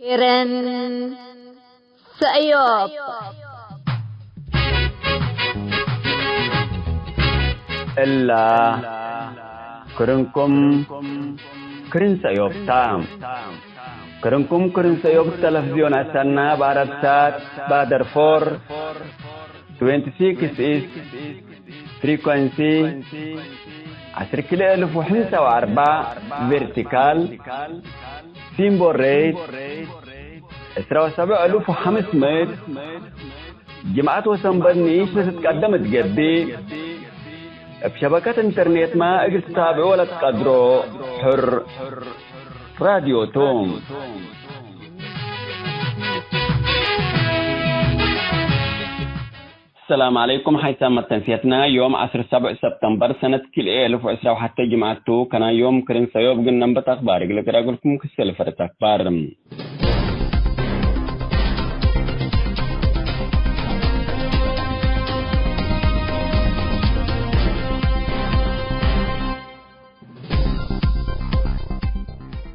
كيرن سأيوب إلا كرنكم كرن سأيوب تام كرنكم كرن سأيوب تلفزيون أسنا باربسات بادر 4 26 is frequency 10,004 vertical symbol rate 7,500 جماعات وسنبنيش تتقدم تقدي بشبكة انترنت ما اجل تتابعوا ولا تقدروا حر راديو توم. السلام عليكم. حيثما تنسيتنا يوم 7 سبتمبر سنة 2010 وحتى جمعتو كان يوم كرين سيوب قلنا بتأخبار قلت لكم كسل فرت أخبار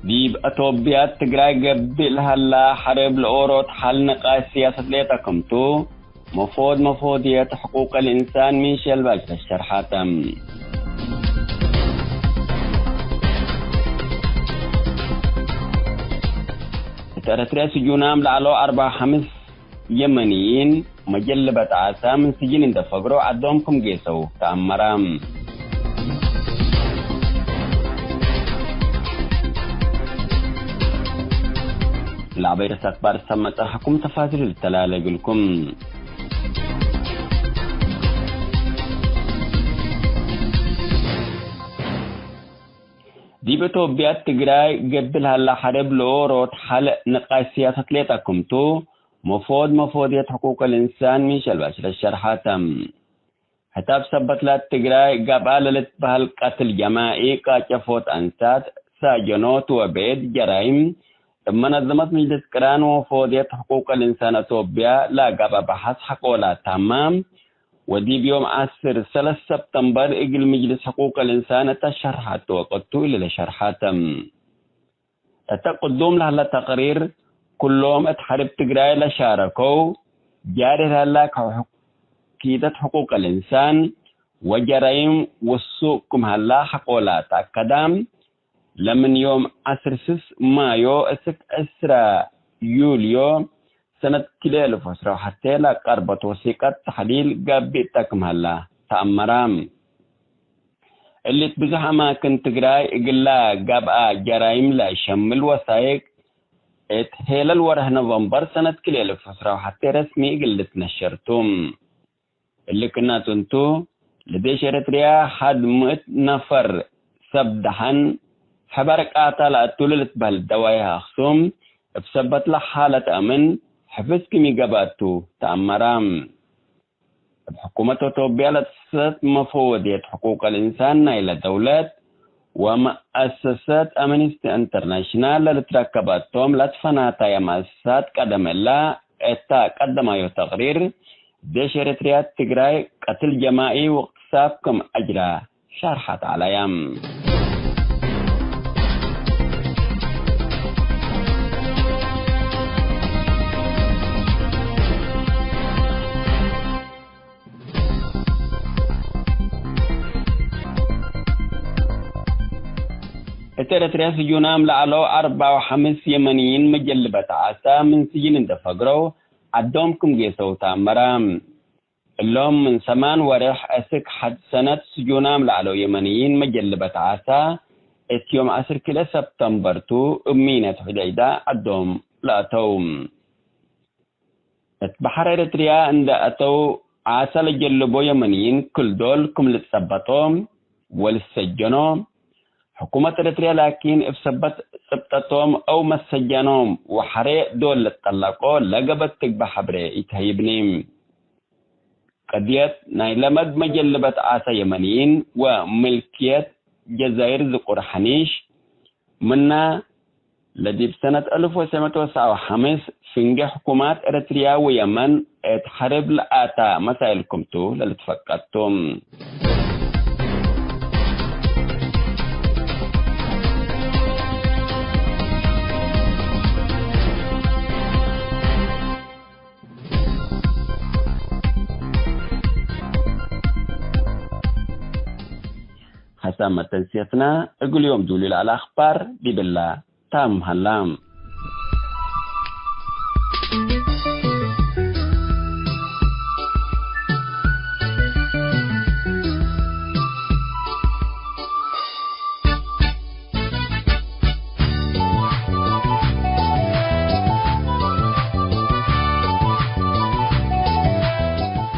ديب أتوبيات تقرأ قبل هلا حرب الأوروت حل نقاش سياسة ليتكمتو مفوضية حقوق الإنسان ميشيل باجر الشرحاتم ترى سجونام لعلو 4-5 يمنيين مجلبة عاسا من سجين اندفقروا عدومكم جيسو تأمرام لعبير سأكبر سمت أحكم تفاصيل التلالة لكم ديبتو بيات تقراي قبل هلا حرب لوروت حلق نقاش سياسة ليتكم تو مفوضية حقوق الإنسان ميشيل باجر الشرحاتم هتاب سبت لا تقراي قبالة بهالقتل جماعي كاشفوت أنسات ساجنوت وبيد جرائم منظمة مجلس كران ومفوضية حقوق الإنسان أتوبيا لا قبا بحث حقولا تمام ودي بيوم 10 سبتمبر إجل مجلس حقوق الإنسان تشرحت وقدتو إلى شرحاتم التقدم لها تقرير كلهم اتحرب تقرأي لشاركو جاري هلا كيدة حقوق الإنسان وجرائم والسوقكم هلا حقولا تأكدام لمن يوم 10 مايو أسرى يوليو سنة 2010 حتى لا قربت وثيقة تحليل قابيتكم هلا تأمرام اللي تبزح أماكن تقراي إقلا قابا جرائم لا شمل وثائق اتهيل الوره نوفمبر سنة 2010 حتى رسمي قلت نشرتم اللي كنا تنتو لديش إريتريا حد 100 نفر سبدحن حبرك آتال أتولت بهالدوايا أخصوم بسبت لحالة أمن حفظ كمي قباتو تأمرام بحكومة أتوبيا لتسات مفوضية حقوق الإنسان إلى دولات ومؤسسات أمنستي انترناشنال لتركباتهم لتفناتا يا مؤسسات قدم الله اتا قدم ايو تقرير ديش إريتريا تقراي قتل جماعي واقتصابكم أجرا شرحت عليهم الترتريا سجونام لعلو 4-5 يمنيين مجلبة عاسا من سجين اندفقروا عدومكم جيسو تامرام اللهم من 8 ورح أسك حد سنة سجونام لعلو يمنيين مجلبة عاسا اتيوم 10 كلا سبتمبر تو أمينة حديدة عدوم لأتوم اتبحر الترتريا عند أتو عاسا لجلبو يمنيين كل دول كم لتثبتهم ولسجنهم حكومة إريتريا لكن إفسبت سبتتهم أو مسجنهم وحريق دول لتطلقوا لقبت تقبح حبري إتهيبنيم قضية نايلمد مجلبة عاسا يمنيين وملكية جزائر ذكور حنيش منا لدي بسنة 1995 فنجي حكومات إريتريا ويمن اتحرب لآتا مسائلكم تو للتفقدتم حسام تنسيتنا اقول يوم دولي على اخبار دي بالله تام هلام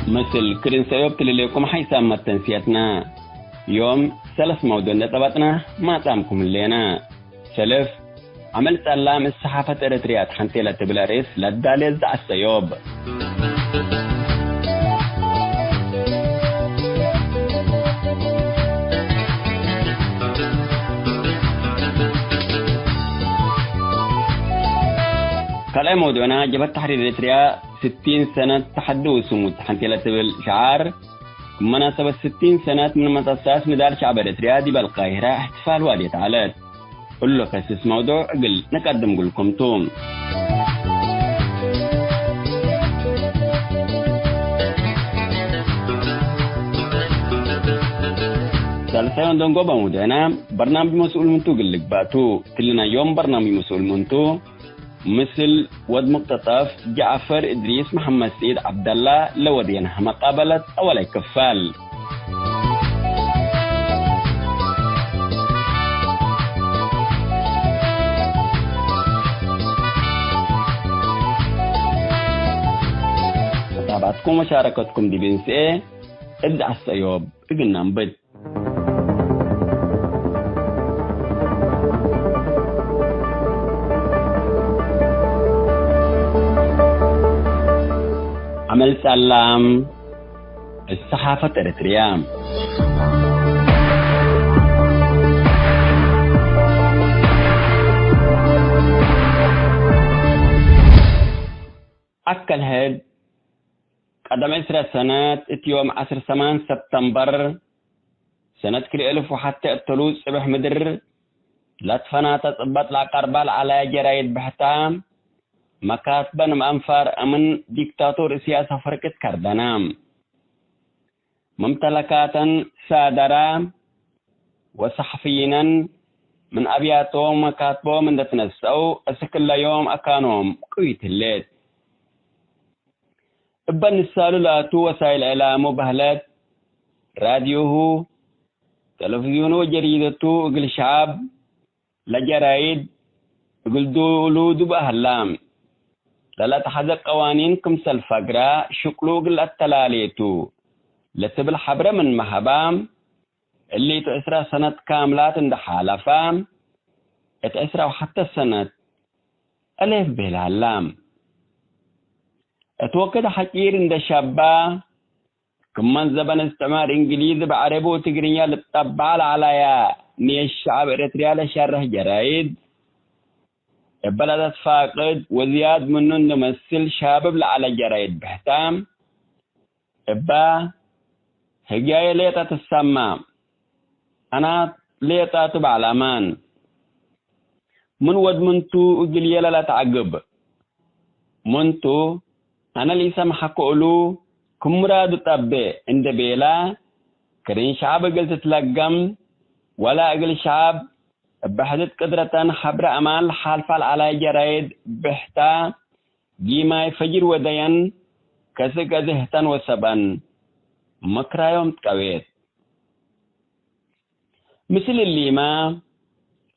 مثل كرين سيوبت لكم حيسام تنسيتنا يوم 3 موضوع نتبطنا ما تامكم اللينا سلف عملت اللام الصحافة إريتريات حنتيلة بلاريس للدالز السيوب كلا موضوعنا جبت تحرير إريتريا 60 سنة تحدي وصمود حنتيلة بالشعار مناسبة 60 سنة من متأسس مدار شعب إريتريا دي بالقاهرة احتفال والية عالات قل له خسس موضوع قل نقدم لكم توم ثالثا دونغو بمودنا برنامج مسؤول منتو قل لك باتو تلنا يوم برنامج مسؤول منتو مثل ود مقتطف جعفر إدريس محمد سيد عبد الله لودينها مقابلة أولي كفال متابعتكم ومشاركتكم دي بنسئة ادعى السيوب اقلنا نبد عمل سلام الصحافة إريتريا أكل هاد قدم 10 سنة يوم 10 سبتمبر سنة كل 1000 وحتى التلوث صبح مدر لا تفنا تطبط العقربال على جرايد بحتام مكاتبا مأنفر أمن ديكتاتور سياسة فرقة كردنام ممتلكاتا سادرا وصحفينا من أبياتهم مكاتبهم من دتنسوا أسكل يوم أكانهم قويت الليل ابن السالولات وسائل إعلام وبهلات راديوه تلفزيونه جريدته اقل شعب لجرايد اقل دولود بأهلام لا تحذق قوانين كمسل فقرة شكلوق التلاليتو لتبل حبرة من مهبام اللي تأسرى سنة كاملات عند حالفام تأسرى حتى سنة ألف بالعلام اتوقد حكير عند شابا كمان زبن استعمار انجليزي بعربو تقرينيا للطبال عليا ني الشعب إريتريا لشاره جرايد بلدت فاقد وزياد منه نمثل شابب على جرايد بحتام ابا هجاية ليتا تسمى انا ليتا تبع الامان من ود منتو اجليا لا تعقب منتو انا اللي سمحك قولو كمراد طبي عند بيلا كرين شعب قلت تلقم ولا اقل شعب بحدث قدرة حبر أمان حالفال على جرايد بحتا جيما فجر وديان كسك ذهتان وسبان مكرا يوم تكويت مثل اللي ما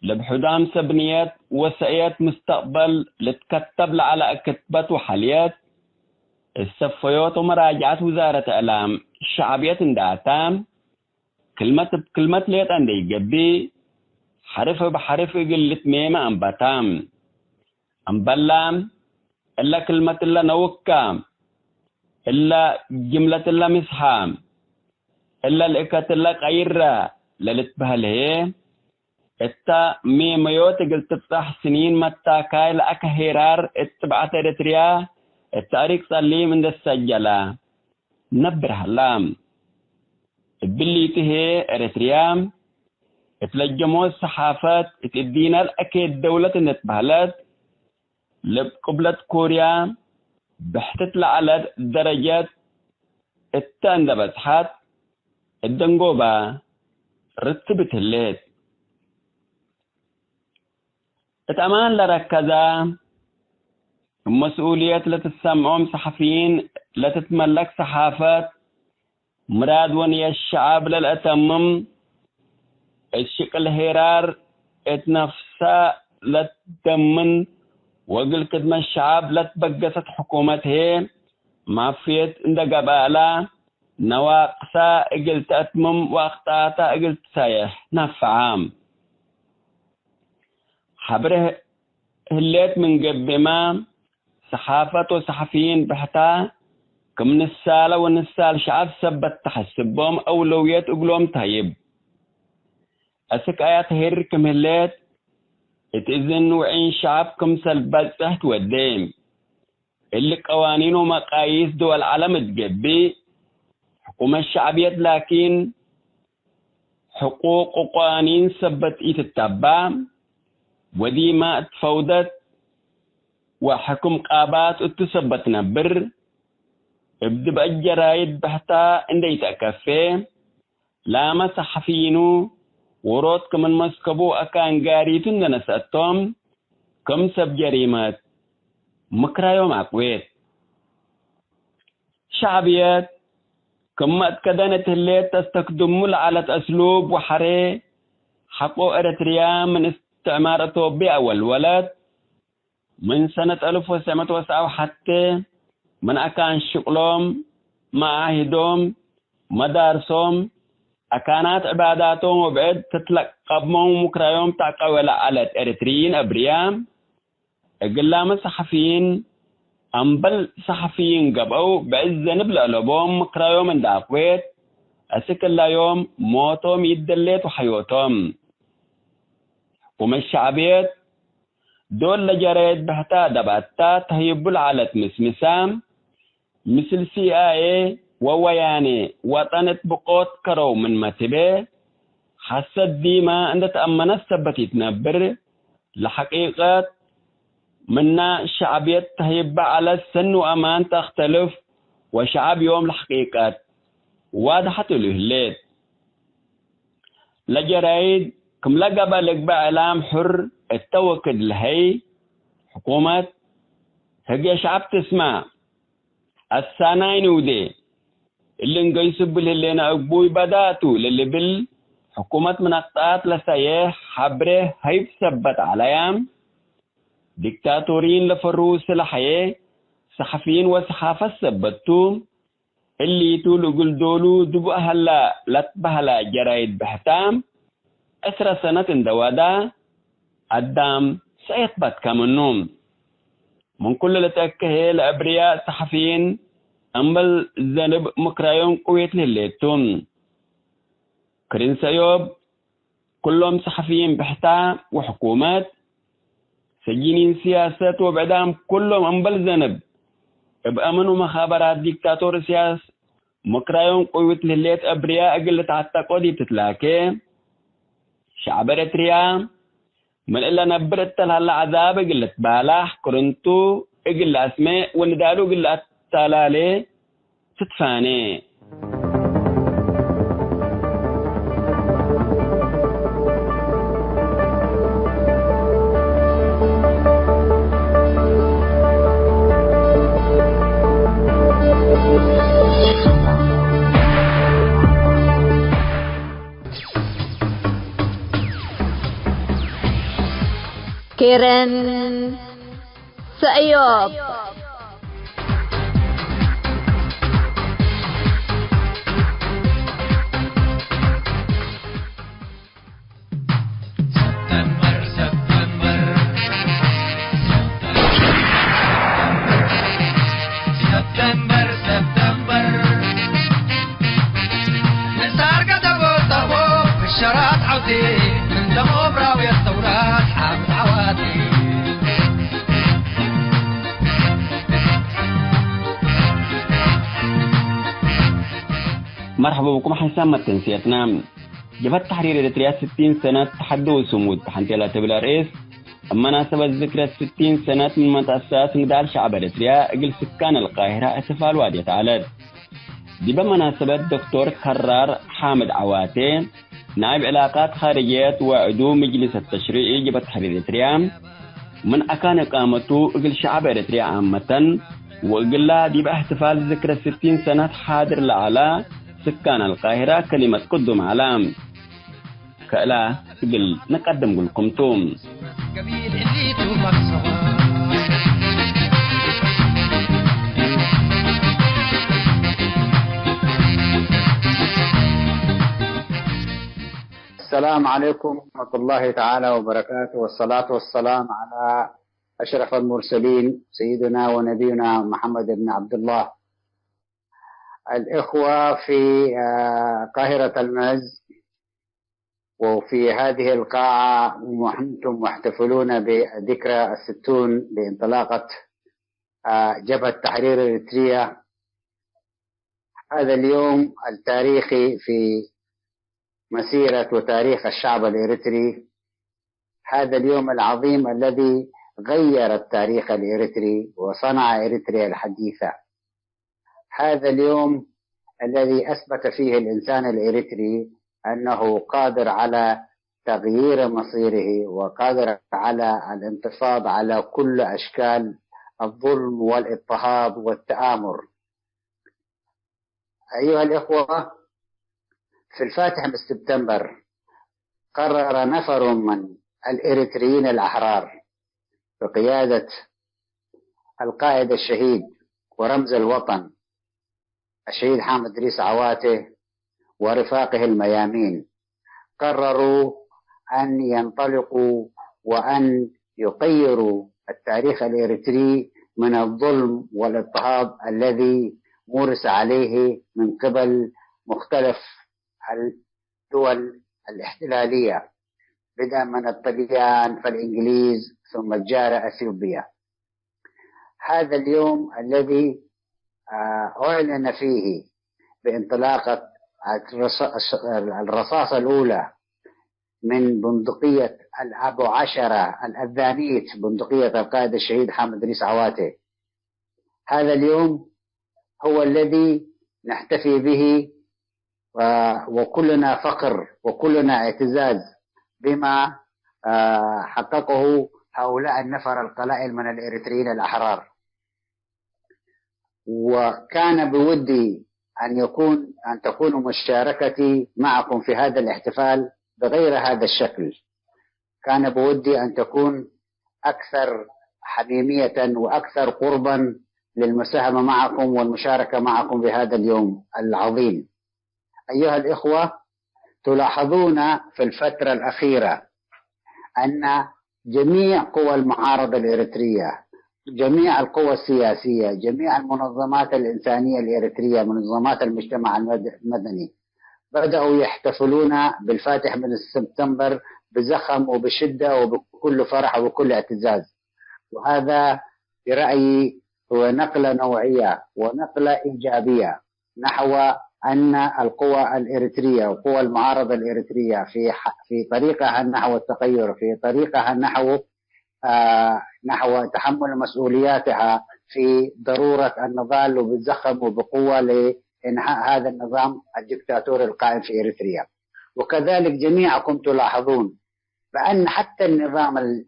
لبحدام سبنيات وسائيات مستقبل لتكتب على كتبات وحاليات الصفيات ومراجعات وزارة إعلام الشعبية اندعتام كلمة بكلمة ليت عندي جبي حرف بحرف قلت ميمة أنبتام أنبلام إلا كلمة إلا نوكام إلا جملة إلا مسحام إلا الإكات إلا قيرة للتبهله إتا ميميوت قلت تفتح سنين متاكاي لأك هيرار اتبعت إريتريا التاريخ صلي من السجلة نبره اللام بليته إريتريا اتلجموا الصحافات اتدينا الأكيد دولة نتبهلت لقبلة كوريا بحثت على درجات التاندبتحات الدنقوبة رتبت الليت اتأمان لركزا مسؤولية لتسمعهم صحفيين لتتملك صحافات مراد وني الشعب للأتمم الشكل هيرار اتنفسا لتدمن وقل كدما الشعب لتبقست حكومته معفيت اندى قبالا نواقصا اقل تأتمم واخطاتا اقل تسايح نفعام حبره هليت من قبما صحافة وصحفيين بحتا كم نسالة ونسال شعب سبت تحسبهم أولويات أقلهم طيب أسك آيات هير كم هليت اتإذن وعين شعب كم سلبت تحت والدين اللي قوانين ومقاييس دول العالم تقبي حكومة الشعبية لكن حقوق وقوانين سبت تتبع ودي ما تفوضت وحكم قابات اتسبت نبر ابدب الجرايد بحتا اندي تأكفي لاما صحفينو ورود كمن مسكبو اكان قاريتن نسأتهم كم سب جريمات مكرايوم عقويت شعبيات كم اتكدنت اللي تستخدم على اسلوب وحري حقو اريتريا من استعمارته بأول ولد من سنة 1909 حتى من أكان شغلهم معاهدهم مدارسهم أكانات عباداتهم وبعد تتلقبهم مكرايوم تعقوى على إريتريين أبريام إقلام صحفيين أمبل صحفيين قبعوا بعز نبلع لبهم مكرايوم من داقويت أسك الله يوم موتهم يدليت وحيوتهم ومن الشعبيات دول لجريد بحتا دبعتا تهيبول على مسمسام مثل CIA ووياني وطنت بقوت كرو من متبه حسد ديما عند تأمنت سبتي تنبر لحقيقة منا شعبية تهيب على السن وأمان تختلف وشعب يوم الحقيقة واضحة الهليت لجريد كم لقب لك بإعلام حر التوكد لهي حكومة هجي شعب تسمع السانين ودي اللي نقيسب اللي نقبوي بداتو للي بال حكومة منقطات لسيح حبره هيب سبت عليهم ديكتاتورين لفروس الحياة صحفيين وصحافة سبتو اللي يتولو قل دولو دبو أهلا لتبهلا جرايد بحتام أسرى سنة دوادا الدام سيثبت كمنهم من كل لتأكه الأبرياء صحفيين أمبل ذنب مكرايون قويت لليتون كرين سيوب كلهم صحفيين بحتا وحكومات سجينين سياسات وبعدام كلهم أمبل ذنب بأمنوا مخابرات ديكتاتور سياس مكرايون قويت لليت أبرياء أقل تعتقوا دي تتلاكي شعب إريتريا من إلا نبرت لها عذاب قلت بالاح كرنتو قل أسماء وندالو قل التلالي تتفاني كيرن سأيوب نسار قدبو طبو بالشرات عودي من دمو براوي الثورات حامد عوادي مرحبا بكم حسام متنسيتنا جبهة تحرير إريتريا 60 سنة تحدي وصمود تحنتي تبلا رئيس مناسبة ذكرى 60 سنة من تأسيس مدار شعب إريتريا قل سكان القاهرة احتفال وادي تعالد دي بمناسبة دكتور كرار حامد عواتي نائب علاقات خارجية وعضو مجلس التشريعي جبهة تحرير إريتريا من أكان إقامته إقل شعب إريتريا عامة وإقل دي باحتفال ذكرى 60 سنة حاضر لعلى سكان القاهرة كلمة قدم علام كألا إقل نقدم لكم توم قبيل اللي تومك سوا السلام عليكم ورحمة الله تعالى وبركاته، والصلاة والسلام على أشرف المرسلين سيدنا ونبينا محمد بن عبد الله. الإخوة في قاهرة المعز وفي هذه القاعة وأنتم محتفلون بذكرى 60 لانطلاقة جبهة تحرير إريتريا، هذا اليوم التاريخي في مسيرة وتاريخ الشعب الإريتري، هذا اليوم العظيم الذي غير التاريخ الإريتري وصنع إريتريا الحديثة، هذا اليوم الذي أثبت فيه الإنسان الإريتري أنه قادر على تغيير مصيره وقادر على الانتفاض على كل أشكال الظلم والاضطهاد والتآمر. أيها الإخوة، في الفاتح من سبتمبر قرر نفر من الإريتريين الأحرار بقيادة القائد الشهيد ورمز الوطن الشهيد حامد إدريس عواته ورفاقه الميامين، قرروا أن ينطلقوا وأن يغيروا التاريخ الإريتري من الظلم والاضطهاد الذي مورس عليه من قبل مختلف الدول الاحتلالية، بدءا من الطليان فالإنجليز ثم الجارة أثيوبيا. هذا اليوم الذي أعلن فيه بانطلاقة الرصاصة الأولى من بندقية الأبو عشرة الأذانيت، بندقية القائد الشهيد حامد إدريس عواته، هذا اليوم هو الذي نحتفي به وكلنا فخر وكلنا اعتزاز بما حققه هؤلاء النفر القلائل من الإريتريين الأحرار. وكان بودي أن تكون مشاركتي معكم في هذا الاحتفال بغير هذا الشكل، كان بودي أن تكون أكثر حميمية وأكثر قربا للمساهمة معكم والمشاركة معكم بهذا اليوم العظيم. أيها الإخوة، تلاحظون في الفترة الأخيرة أن جميع قوى المعارضة الإريترية، جميع القوى السياسية، جميع المنظمات الإنسانية الإريترية، منظمات المجتمع المدني، بدأوا يحتفلون بالفاتح من سبتمبر بزخم وبشدة وبكل فرح وبكل اعتزاز، وهذا برأيي هو نقلة نوعية ونقلة إيجابية نحو أن القوى الإريترية وقوى المعارضة الإريترية في طريقها نحو التغير، في طريقها نحو تحمل مسؤولياتها في ضرورة النضال وبالزخم وبقوة لإنهاء هذا النظام الدكتاتوري القائم في إريتريا. وكذلك جميعكم تلاحظون بأن حتى النظام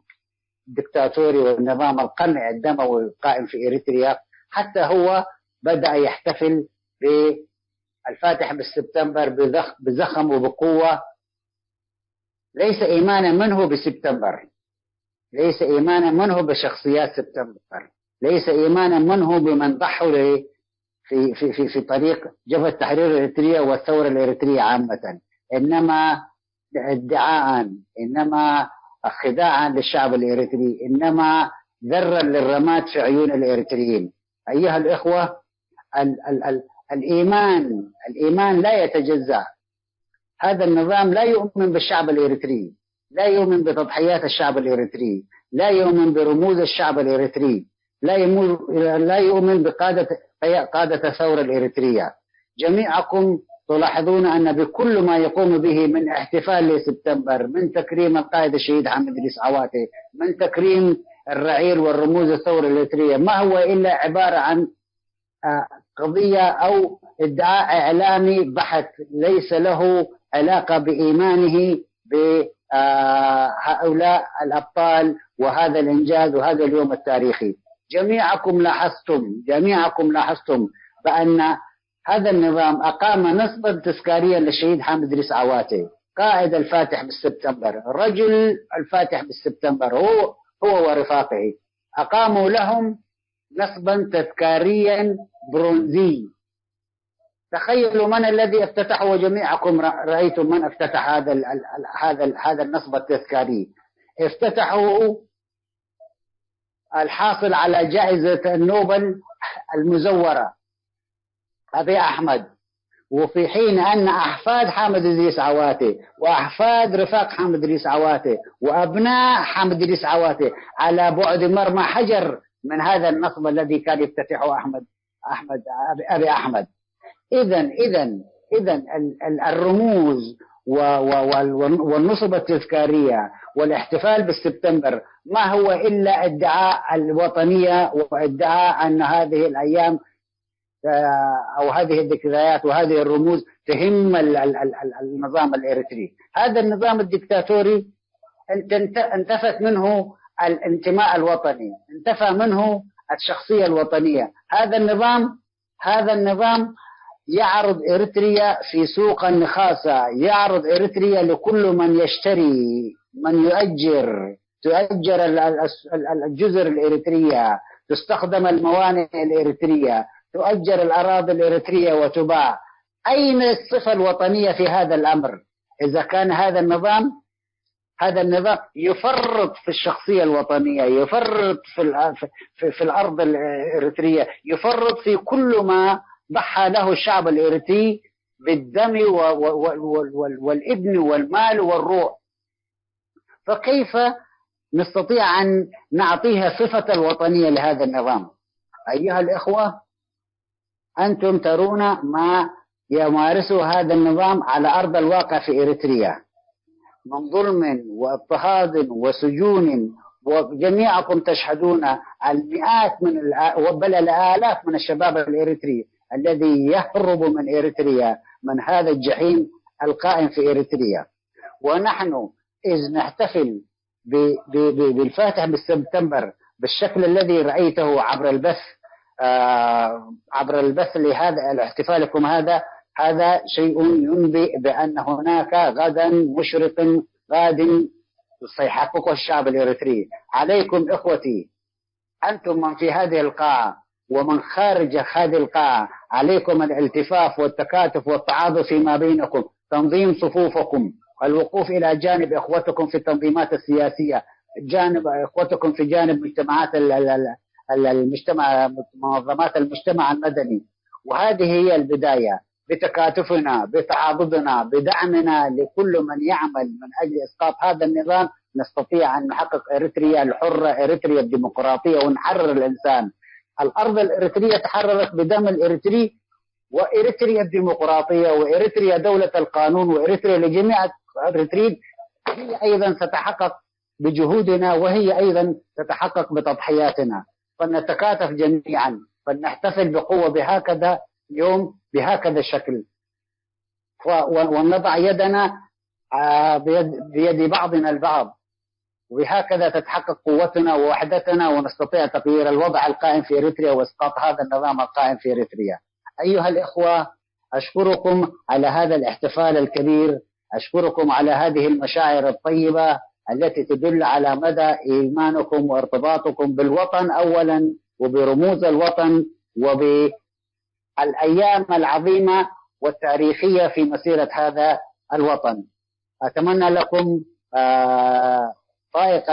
الدكتاتوري والنظام القمعي الدموي القائم في إريتريا حتى هو بدأ يحتفل بالفاتح بالسبتمبر بزخم وبقوة، ليس إيمانا منه بسبتمبر، ليس إيمانا منه بشخصيات سبتمبر، ليس إيمانا منه بمن ضحوا في طريق جبهة تحرير الإريترية والثورة الإريترية عامة، إنما ادعاء، إنما خداعا للشعب الإريتري، إنما ذرا للرماد في عيون الإريتريين. أيها الإخوة، الإيمان لا يتجزأ. هذا النظام لا يؤمن بالشعب الإريتري، لا يؤمن بتضحيات الشعب الإريتري، لا يؤمن برموز الشعب الإريتري، لا يؤمن بقادة الثورة الإريترية. جميعكم تلاحظون أن بكل ما يقوم به من احتفال لسبتمبر، من تكريم القائد الشهيد حامد إدريس عواته، من تكريم الرعيل والرموز الثورة الإريترية، ما هو إلا عبارة عن قضية أو ادعاء إعلامي بحت، ليس له علاقة بإيمانه بهؤلاء الأبطال وهذا الإنجاز وهذا اليوم التاريخي. جميعكم لاحظتم بأن هذا النظام أقام نصبا تذكاريا للشهيد حامد إدريس عواتي، قائد الفاتح بالسبتمبر، رجل الفاتح بالسبتمبر، هو ورفاقه أقاموا لهم نصبا تذكاريا برونزي. تخيلوا من الذي افتتحه، وجميعكم رأيتم من افتتح هذا النصب التذكاري. افتتحه الحاصل على جائزة النوبل المزورة أبي أحمد، وفي حين أن أحفاد حامد إدريس عواتي وأحفاد رفاق حامد إدريس عواتي وأبناء حامد إدريس عواتي على بعد مرمى حجر من هذا النصب الذي كان يفتتحه أبي أحمد. إذن الرموز والنصب التذكارية والاحتفال بالسبتمبر ما هو إلا ادعاء الوطنية وادعاء أن هذه الأيام أو هذه الذكريات وهذه الرموز تهم النظام الإريتري. هذا النظام الدكتاتوري انتفت منه الانتماء الوطني، انتفى منه الشخصية الوطنية. هذا النظام يعرض إريتريا في سوق النخاسة، يعرض إريتريا لكل من يشتري، من تؤجر الجزر الإريترية، تستخدم الموانئ الإريترية، تؤجر الأراضي الإريترية وتباع. أين الصفة الوطنية في هذا الأمر؟ إذا كان هذا النظام يفرط في الشخصية الوطنية، يفرط في الأرض الإريترية، يفرط في كل ما ضحى له الشعب الإريتري بالدم والابن والمال والروح. فكيف نستطيع أن نعطيها صفة الوطنية لهذا النظام؟ أيها الإخوة، أنتم ترون ما يمارسه هذا النظام على أرض الواقع في إريتريا من ظلم واضطهاد وسجون، وجميعكم تشهدون المئات بل الآلاف من الشباب الإريتري الذي يهرب من إريتريا من هذا الجحيم القائم في إريتريا. ونحن إذ نحتفل بالفاتح بالسبتمبر بالشكل الذي رأيته عبر البث لهذا احتفالكم، هذا شيء ينبئ بأن هناك غدا مشرق غاد سيحققه الشعب الإريتري. عليكم إخوتي، أنتم من في هذه القاعة ومن خارج هذه القاعة، عليكم الالتفاف والتكاتف والتعاضد فيما بينكم، تنظيم صفوفكم، الوقوف إلى جانب إخوتكم في التنظيمات السياسية، جانب إخوتكم في جانب منظمات المجتمع المدني. وهذه هي البداية، بتكاتفنا، بتعاضدنا، بدعمنا لكل من يعمل من أجل إسقاط هذا النظام، نستطيع أن نحقق إريتريا الحرة، إريتريا الديمقراطية، ونحرر الإنسان. الأرض الإريترية تحررت بدم الإريتري، وإريتريا الديمقراطية، وإريتريا دولة القانون، وإريتريا لجميع الإريتريين هي أيضا ستحقق بجهودنا، وهي أيضا تتحقق بتضحياتنا. فلنتكاتف جميعا، فلنحتفل بقوة بهكذا يوم بهكذا الشكل، ونضع يدنا بيد بعضنا البعض، وبهكذا تتحقق قوتنا ووحدتنا، ونستطيع تغيير الوضع القائم في إريتريا وإسقاط هذا النظام القائم في إريتريا. أيها الإخوة، أشكركم على هذا الاحتفال الكبير، أشكركم على هذه المشاعر الطيبة التي تدل على مدى إيمانكم وارتباطكم بالوطن أولا، وبرموز الوطن، وبالأيام العظيمة والتاريخية في مسيرة هذا الوطن. أتمنى لكم طائق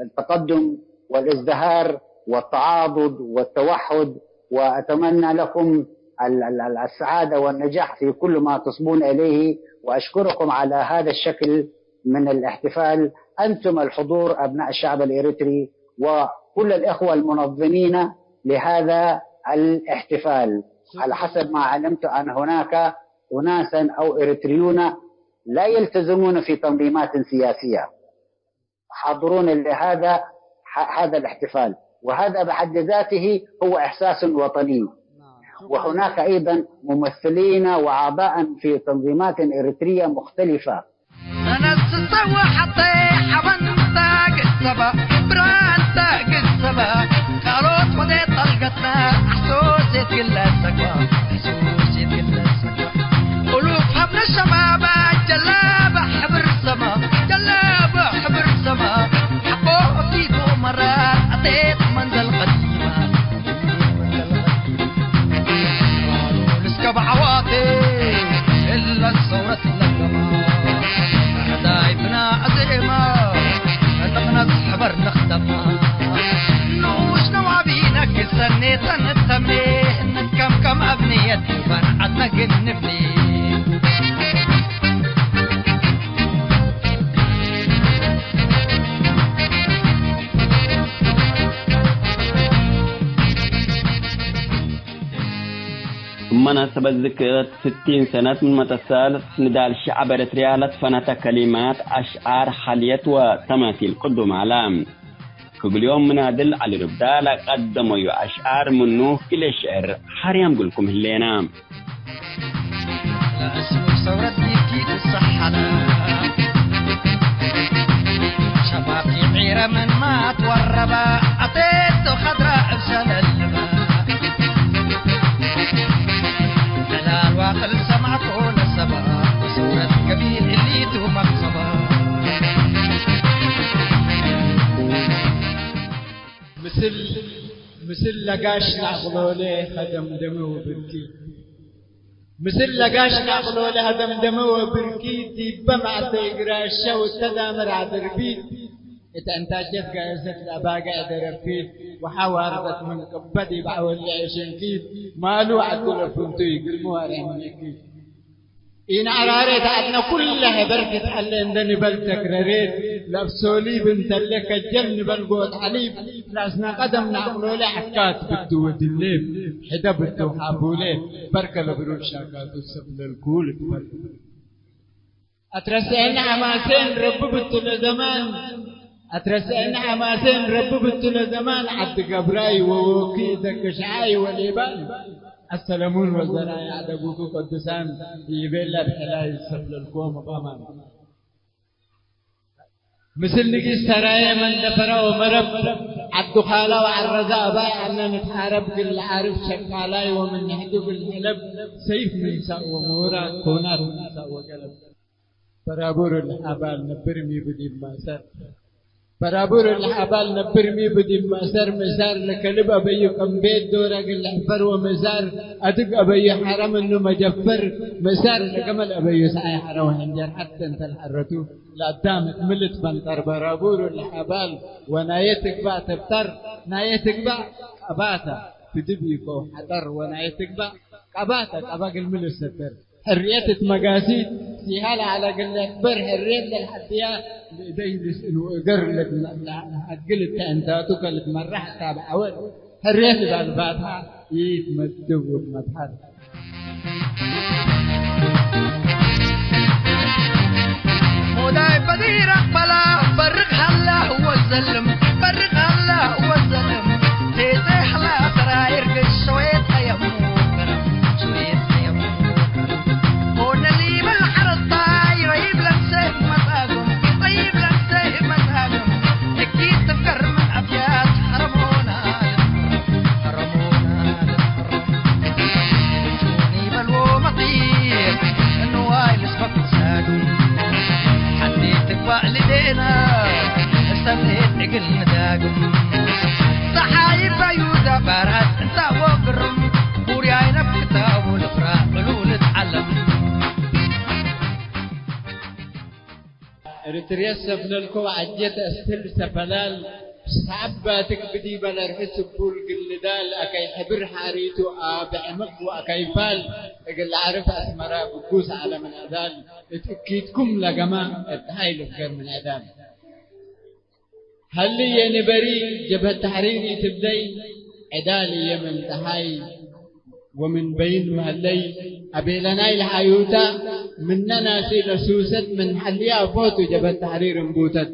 التقدم والازدهار والتعاضد والتوحد، وأتمنى لكم السعادة والنجاح في كل ما تصبون إليه. وأشكركم على هذا الشكل من الاحتفال، أنتم الحضور أبناء الشعب الإريتري وكل الإخوة المنظمين لهذا الاحتفال. على حسب ما علمت أن هناك أناسا أو إريتريون لا يلتزمون في تنظيمات سياسية حاضرون لهذا الاحتفال، وهذا بحد ذاته هو إحساس وطني. وهناك أيضا ممثلين وأعضاء في تنظيمات إريترية مختلفة. أنا ستسوى حتى حبنتك السبا برانتك السبا خلاص وديت طلقتنا حسوسي كل السكوى حسوسي كل السكوى قلوبها من الشباب جلابة حبر السما جلابة حبر السما حقوق فيكم مرات أتيت منزل قديمة قالوا نسكب عواطف إلا الصورة اللقمة دايبنا عزيمة نقنص حبر نخدمها نوش نوعبينا كل سنة سنتمي نكم كم أبنية فنعدنا قد نبني مناسبة ذكرى 60 سنة من متسال نداء الشعب الإريتري لتفنت كلمات أشعار حالية وتماثيل قدم علام كل يوم منادل على ربدالة قدموا أشعار منه كل شعر حريم قلكم هلينا لا اسمه ثورتي كيد الصحنا شباب عيرة من ما توربا أطيت خضراء بسل اللبا الواقل سمع كل السبا وصورة كبير اللي تو مقصبا مثل لقاش نعقلولي هدم دمه وبركي مثل لقاش نعقلولي هدم دمه وبركي ديبا مع تيقراشا والتدامر عدربيت اتانتاجت قايزت لأباقع درفيت وحواردت من قبدي بعول العيشين كيف مالو عدل فنتو يقلموها رحمن كيف إن عراريت عدنا كلها بركة حلين دني بالتكراريت لفسولي بنت لك الجن بالقوت حليب لاسنا قدم نعقلوا لي حكات بدو ودليب حدا بدو حابولي بركة لبرو شاكات السبل الكول أترسعنا عماسين رب بطل زمان أترسعنا عماسين رب بطل زمان عبد قبراي ووكي دكشعاي والإبان السلامون والزراي عدبوك قدسان يبيلا بحلاي السفل الكوم وبامان مثل نقي سرايا من دفرا ومرب عبد خالا وعرزا باي عنا نتحارب كل عارف شكالاي ومن نحدو بالحلب سيف من ساء ومورا كونات من ساء وقلب برابور الحبال نبرمي بدي ماسر برابور الحبال نبرمي بدي ماسر مزار لكلب أبي قنبيت دورك الحفر ومزار أدق أبي حرم إنه مجفر مزار لكمل أبي سعي حرم وحنجر حتى انت الحرتو لا دامت ملت بنتر برابور الحبال ونايتك بقى تبتر نايتك بقى قباتا تدبيكو حضر ونايتك بقى قباتا قباق الملت ستر حرية مقاسيد سيهالة على قل أكبر حرية للحدية لدي لسئل وقر لك قلت أنتاتك لك مرح تابع أول حرية بالباتها يتمدو بمدحر وداي بدير أقبلا برق هلا هو الزلم برق هلا هو الزلم تيزي حلا تراير قل شويت أيامو كرم شويت أيامو هون اللي بالحرس طاي رهيب لنسيه مساقم رهيب لنسيه مساقم اكيد تفكر من أبيات حرمونا حرمونا شوني بلو مطير انه هاي لسبك مساقم لدينا استمهد نقل نداقم صحايب بيودا بارات انت وقرم بوري عينا بكتاب والفراء قلول اتعلم إريتريا سبنلكو عجيت أستل سفلال صعباتك بدي بلا رحس بول قلدال أكي حبر حاريتو بعمق وأكي فال اقل عارف أسمرا بقوس على من أذان اتأكيدكم لقما اتهاي لفقر من أذان هل لي نبري جبهة تحريري تبدي عدالي يمن تهاي ومن بين مهلي أبي لنا الحيوتا مننا سيل سوست من حليا فوتو جبهة تحرير مبوتت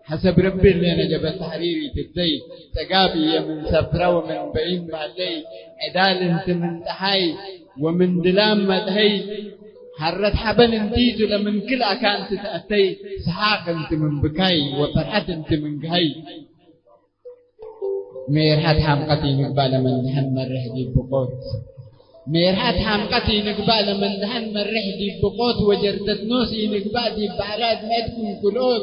حسب ربي اللي نجب تحريري تبدي تقابي من سفرة ومن بعيد بعدي عدال انت من تحي ومن دلام مدهي حرت حبل انتيج لمن كل أكان تتأتي سحاق انت من بكاي وفرحت انت من قهي ميرحت حمقتي نقبال من دهن مرح دي بقوت ميرحت حمقتي نقبال من دهن مرح دي بقوت وجردت نوسي نقبال دي بعراد مدكم كلوت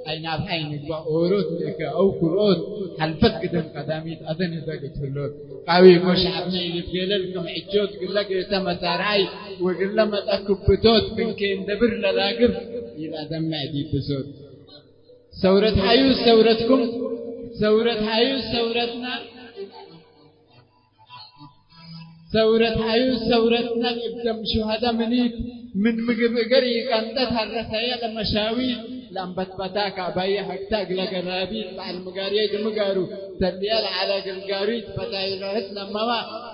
أين أبحين نقبال أوروت لك أو كلوت حلفت قدم قداميت أذن ذاك تلوت قاوي مش عبني يبقى لكم عجوت قل لك يسمى سارعي وقل لما تأكبتوت بنكين دبر للاقف إلى دمع دي بسوت ثورة حيوز ثورتكم ثورة حيوز ثورتنا ثورة حيوز ثورتنا ابتم شهداء منيك من مقبقري قندتها الرسايا لمشاويد لأنبت بتاك عباية حكتاك لقرابيت مع المقارية مقارو تليال على قلقاريت فتاي رهت لما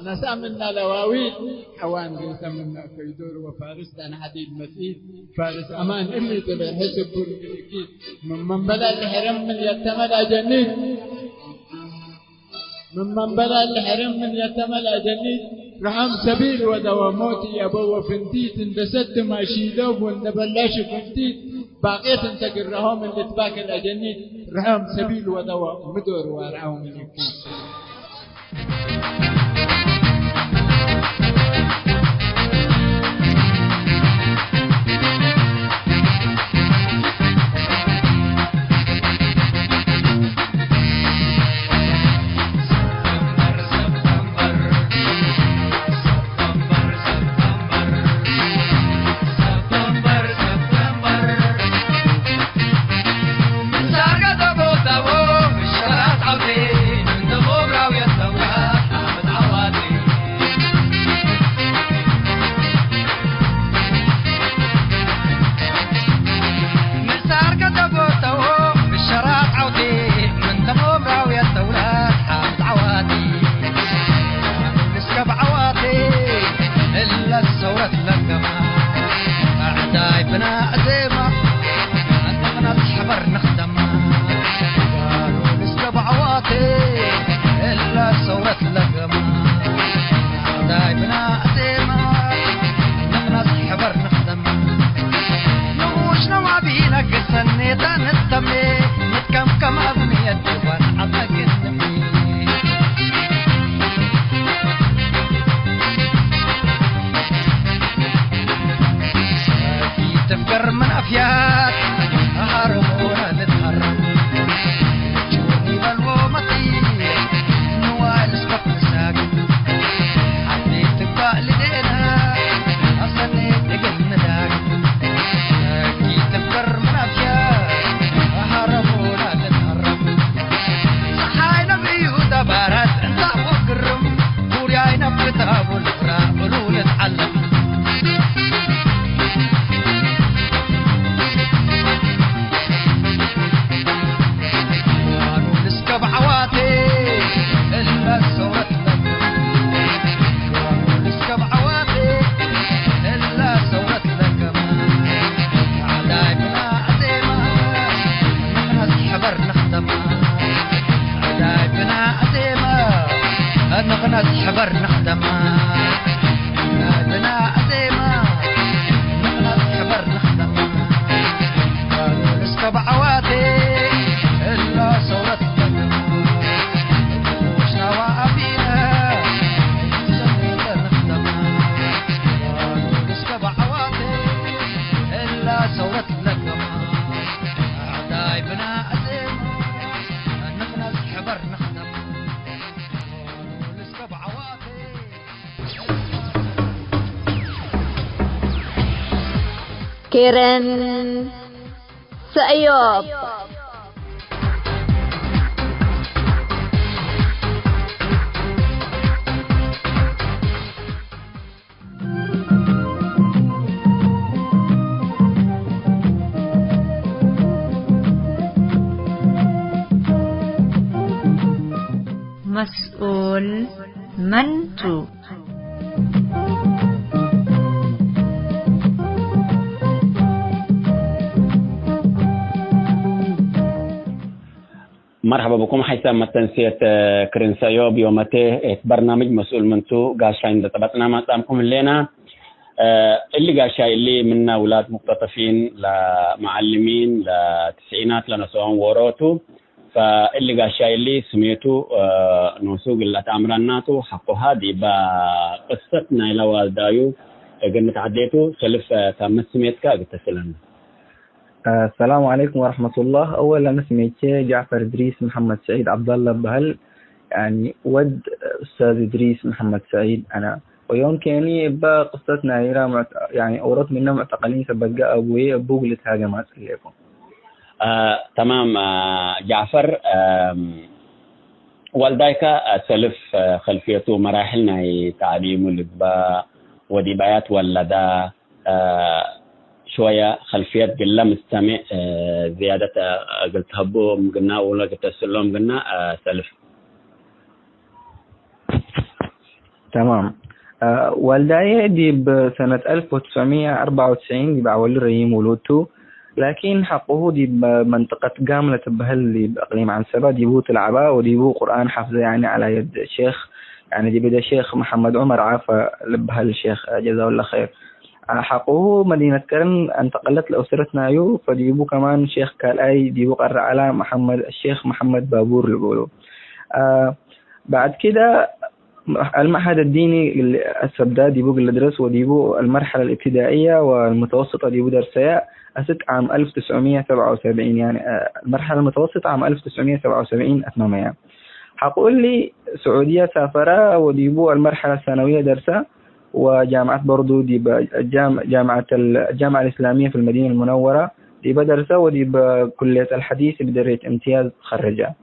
نسا منا لواويد حوان قلت منا كيدور وفارس دان حديد مسيد فارس أمان إلي تبع حسب برقلقيت من بلا الحرم من يتمل أجنيد من بلا الحرم من يتمل أجنيد رحم سبيل ودوا موتي يبو فنتيت اندست ما شيدوب وندبلاش فنتيت باقيت تقرهم اللي تباك الأجنيد رحم سبيل ودوا مدور وارعهم اليكين كيرن سأيوب مسؤول منتو مرحبا بكم حيثما تنسيت كرنسايو بيومته برنامج مسؤول منتو قاشاين دتبطنا ما تامكم اللينا اللي قاشاي اللي منا أولاد مقتطفين لمعلمين لتسعينات لنسوهم وروتو فاللي قاشاي اللي سميتو نوسوق اللي تعمرناتو حقو هادي بقصتنا إلى والدايو قلنا تعديتو سلف تامس سميتك قلت السلام عليكم ورحمة الله. أولا اسمي جعفر إدريس محمد سعيد عبد الله بهل، يعني ود أستاذ إدريس محمد سعيد أنا. ويوم كاني بقصتنا يعني أورط منا معتقلين سبقاء أبوي أبوه قلت هذا ما أسألكم. تمام جعفر. والدايك سلف خلفيته مراحلنا تعليم لبا وديبايات ولدا شوية خلفيات قلة مستمع زيادة قلت هبو قلنا ولا قلت السلام قلنا سلف. تمام. والداي دي بسنة 1994 دي بعول ريم ولودتو، لكن حقه دي بمنطقة قاملة بهل دي بأقليم عن سبا دي بو تلعبا ودي بو قرآن حفظه يعني على يد الشيخ، يعني دي بدا شيخ محمد عمر عافا لبهل الشيخ جزاه الله خير. حقه مدينة كرن انتقلت لأسرتنا يو فديبو كمان شيخ كالاي ديبو قرر على الشيخ محمد بابور اللي بيقولوا. بعد كده المعهد الديني السبدا ديبو اللي درس وديبو المرحلة الابتدائية والمتوسطة ديبو درسية أسد عام 1977 يعني المرحلة المتوسطة عام 1977 أتمامها. حقول لي سعودية سافرة وديبو المرحلة الثانوية درسة وجامعة برضو دي الجامعة الإسلامية في المدينة المنورة دي بدرسة ودي بكلية الحديث بدرجة امتياز خرجها.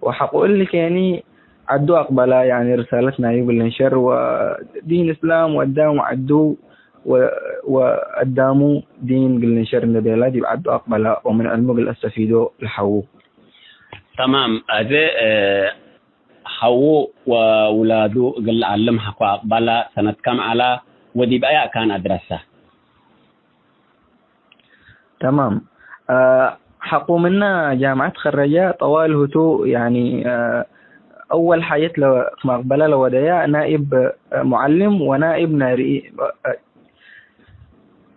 وحقول لك يعني عدو أقبلا يعني رسالتنا يقول الانشر ودين الإسلام وقداموا عدو وقداموا دين الانشر النبيلة دي عدو أقبلا ومن علمه الاستفيدوا لحوه. تمام. هذا حو وولاده قل علم حقو أقبلا سنة كم على ودي بأي كان أدرسه. تمام. حقو منا جامعة خرجة طوال هتو يعني أول حاجة مقبلة لودايا نائب معلم ونائب ناري.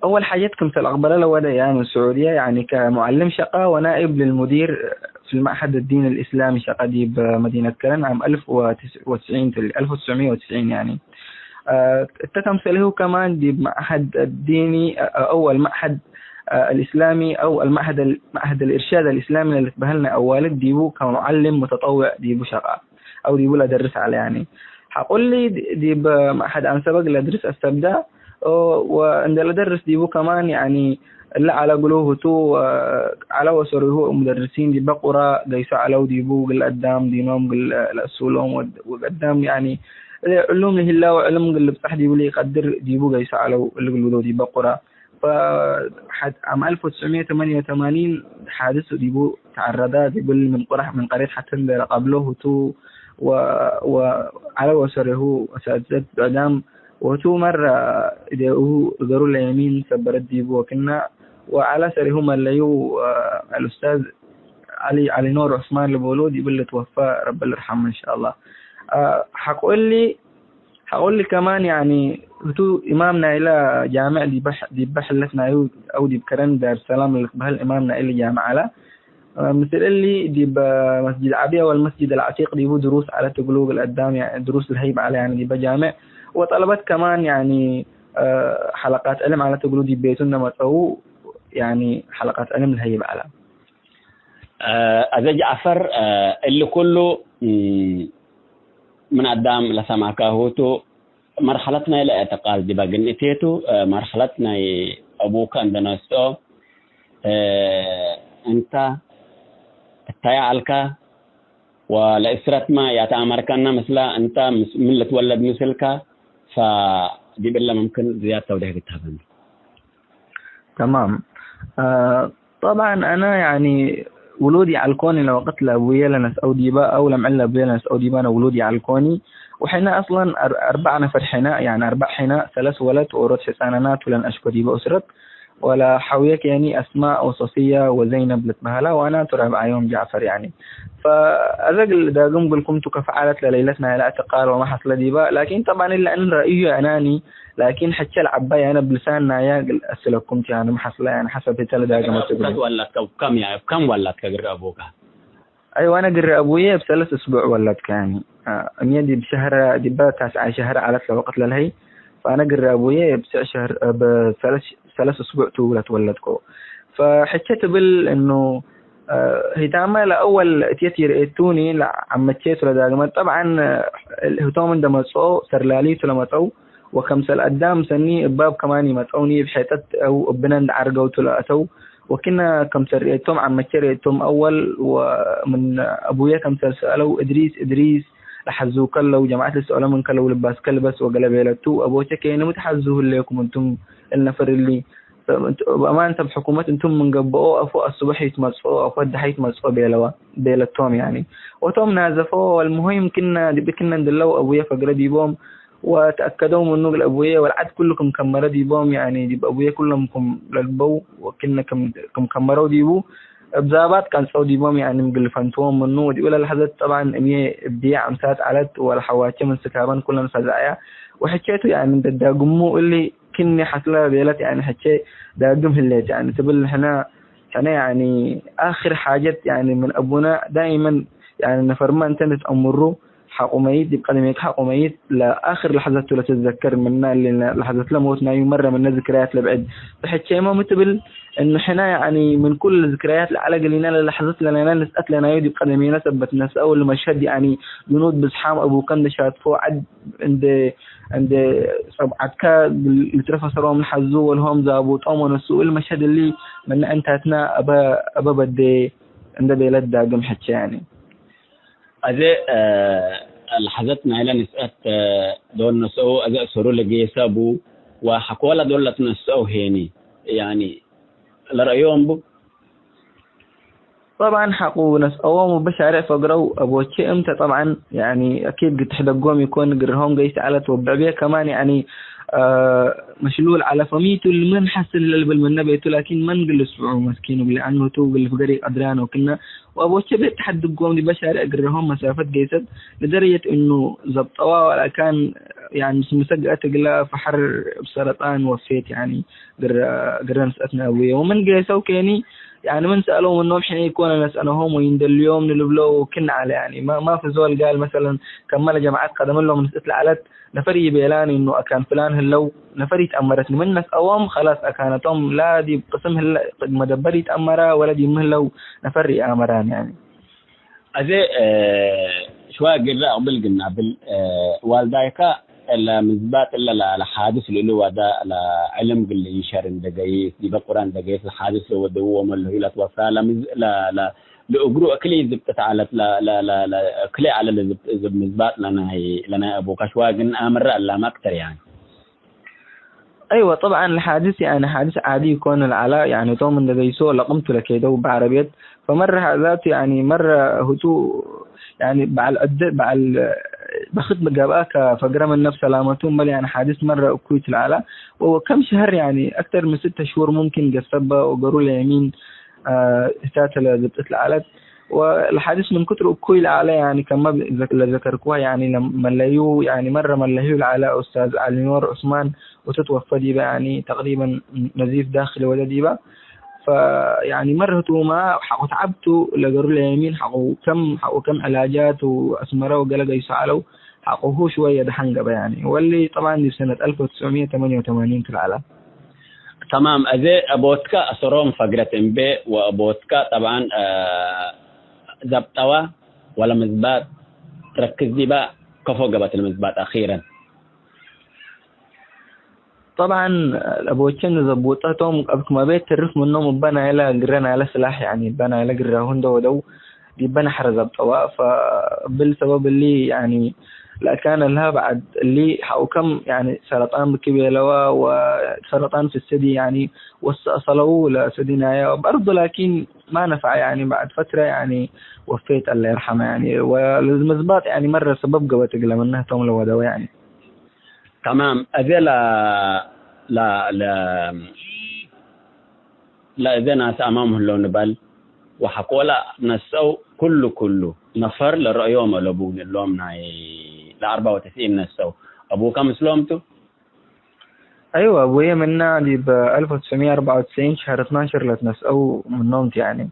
أول حاجة كمثل أقبلة لودايا يعني السعودية يعني كمعلم شقة ونائب للمدير في المعهد الدين الإسلامي شقة دي بمدينة كرن عام 1990 يعني. التكمثله كمان دي بمعهد الديني أو المعهد الإسلامي أو معهد الإرشاد الإسلامي اللي تبهلنا أولد ديبو كمعلم متطوع ديبو شقة أو ديبو لدرس على يعني. حقول لي دي بمعهد عن سبق لدرس استبدأ وعند لدرس ديبو كمان يعني لا على قلوه تو على وسره مدرسين دي بقرة جيسوا على وديبو قل قدام دينهم قل الأصولهم وقدام يعني علوم له الله وعلم قل بصح ديبو لي يقدر ديبو جيسوا على اللي قلوا دي بقرة. فحد عام 1988 حادث ديبو تعرضا ديبو من قرية حتى قبله تو وعلى وسره أساتذة قدام وتو مرة إذا ذروا اليمين سبرت ديبو وكنا وعلى سرهم اللي الأستاذ علي نور عثمان اللي بقولوا ديبو اللي توفى رب يرحمه إن شاء الله. حقول لي كمان يعني تو إمامنا إلى جامع دي بحلتنا أو دي بكرن دار السلام اللي بهال إمامنا إلى جامع على مثل اللي دي بمسجد عبية والمسجد العتيق دي دروس على تقلوب القدام يعني دروس الهيب على يعني دي بجامع وطلبت كمان يعني حلقات علم على تقولوا دي بيتنا متو يعني حلقات علم الهيب على. هذا جعفر اللي كله من قدام لسماكه هوتو مرحلتنا إلى اعتقال دي باقنتيتو مرحلتنا أبوك عندنا استو أنت التيعلك ولإسرة ما يتعمركنا مثلا أنت من اللي تولد مثلك فدي بالله ممكن زيادة توضيح التهبن. تمام. طبعا أنا يعني ولودي على الكوني لو قتل أبويا لناس أوديبا أو لم عل أبويا لناس أوديبا أنا ولودي على الكوني وحنا أصلا 4 نفر حناء يعني 4 حناء 3 ولد وورد حسانات ولن أشكو ديبا أسرت ولا حويك يعني أسماء وصفية وزينب لتمهلا وأنا ترى بعيون جعفر يعني. فالرجل دا قم قل كنت كفعلت لليلتنا إلى اعتقال وما حصل ديبا، لكن طبعا إلا أن رأيه أناني، لكن حتى العباية أنا بلساننا يا أسألك كنت يعني ما حصل يعني حسب التالي دا قم تقول ولدك كم يعني كم ولدك قرر أبوك؟ أيوة أنا قرر أبويا ب3 أسبوع ولدك يعني أميدي بشهر ديبا 9 شهر على وقت للهي، فأنا قرر أبويا بشهر ب3 أسبوع ولدكو. فحكيت إنه هي تعمل أول تيتير إتوني لعم تشيت ولا داقمت طبعا الهتوم عندما تصو سرلاليت ولا متو وكم سل قدام سني الباب كمان يمتوني بحيتت أو بنند عرقوت ولا أتو وكنا كم سريتهم عم تشيتهم أول ومن أبويا كم سألوا إدريس لحزو كلو جماعة السؤال من كلو لباس كلبس وقلب يلتو أبوتك كأنه متحزوه الليكم أنتم النفر اللي بأمانة بحكومة أنتم من قبقوا أفو الصبح يتمسفوا أفو الدحي يتمسفوا بيلتهم يعني وتوم نازفوا. والمهم كنا ندلوا أبويا فقرة ديبوم وتأكدوا من نقل أبويا والعد كلكم كمرة ديبوم يعني ديب أبويا كلهم لقبوا وكنا كم كمروا ديبو بزابات كان صو ديبوم يعني مقل فانتوهم منه ودي ولا لحظة طبعا أمية ابديع أمسات علت والحواتي من سكابان كلنا فزايا وحكيته يعني دا قمو اللي كني حصلها بيلت يعني حكي دا قم هليت يعني تبل هنا يعني آخر حاجات يعني من أبونا دائما يعني نفرما أنت تأمره حقه ميت يبقى لما يتحقه ميت لآخر لحظات ولا تتذكر منا اللي لحظات لموتنا مرة من الذكريات لبعد بحكي ما متبل إنه حنا يعني من كل الذكريات العلاقة لنا للحظات لنا نسأت لنا يودي بقى لما يناسبت ناس أول مشهد يعني جنود بزحام أبو كندشات فوق عند صبعت كا اللي ترفع صاروا من حزو والهم زابوت أو من السوء المشهد اللي من أنت أثناء أبا بدي عند بيلد داقم حكي يعني أذي لحظتنا إلى نسأت دول نسأو أذي أسروا لقي سابو وحكولا دولة نسأو هيني يعني لرأيهم بو طبعا حقوا نسأوهم بشارع فقروا أبو شيء أمتى طبعا يعني أكيد قد حدقوهم يكون قرهم قيس على توبع بيه كمان يعني مشلول على فميته اللي من حس اللي بالمنبيته لكن من قل اسبوعه مسكين وباللي عنه تو باللي فقري أدران وكنا وأبو شيء بيتحدقوهم دي بشارع قرهم مسافة قيسد لدرجة إنه زبطوا ولا كان يعني مسقة تقلا فحر بسرطان وفيت يعني قرر نسأتنا أبويا ومن قيسوا كيني يعني من سألوا منهم حين يكون نسألهم ويندل اليوم نلبلو كنا على يعني ما في زول قال مثلا كمل جماعات قدم لهم نسأت العلت نفري بيلاني إنه أكان فلان هلو نفري تأمرتني من ناس أوام خلاص أكانتهم لا دي قسم هلا مدبري تأمرا ولا دي مهلو نفري أمران يعني أذي شوية قرأ قبل قلنا والدايكا إلا مزبات إلا الحادث اللي هو ده العلم اللي ينشر دقيق دي بقران دقيق الحادث اللي هو دوم اللي هي لا توفى لا لأجرو أكلي زبطت على لا أكلي على زب مزبات لنا أبو كشواجن أمر الله ما أكتر يعني. أيوة طبعا الحادث يعني حادث عادي يكون العلاء يعني توم من دقيسو لقمت لك يدو بعربيت فمرة ذات يعني مرة هتو يعني بعد بخدمة جاباك فقرة من نفس سلامتهم بل يعني حادث مرة أكويت العلا وكم شهر يعني أكثر من 6 شهور ممكن قصبة وقروا لي يمين استاتل زبطت العلا والحادث من كتر أكوي العلا يعني كما ذكركوها يعني لما ليو يعني مرة من ليو العلا أستاذ علي نور عثمان وتتوفى ديبا يعني تقريبا نزيف داخلي ولا ديبا فيعني مرهتوا ما وتعبتوا لقروا لي يمين حقوا كم علاجات وأسمروا وقلقوا يسعلوا حقوا هو شوية دحنقبة يعني واللي طبعا دي سنة 1988 في العالم. تمام أذي أبوتكا أسرهم فقرة بي وأبوتكا طبعا زبطوا ولا مزبات تركز دي بقى كفو قبت المزبات أخيرا. طبعا الأبوتشن زبوطاتهم ما بيت ترف منهم بنا إلى قرنا على سلاح يعني بنا إلى قرهون دو دي بنا حرز بطواء فبالسبب اللي يعني لا كان لها بعد اللي حوكم يعني سرطان بكبيلوا وسرطان في الثدي يعني وصلوا لثدي نهاية برضه لكن ما نفع يعني بعد فترة يعني وفيت الله يرحمه يعني والمزباط يعني مرة سبب قوة تقل منها توم لو دوا يعني. تمام أذي لا لا إذا ناس أمامهم لو نبال وحقولا نسأو كله نفر لرأيهم لأبوه اللوم ناي 94 نسأو أبوه كم سلومته؟ أيوة أبويا منا دي ب 1994 شهر 12 لتنسأو من نومت يعني،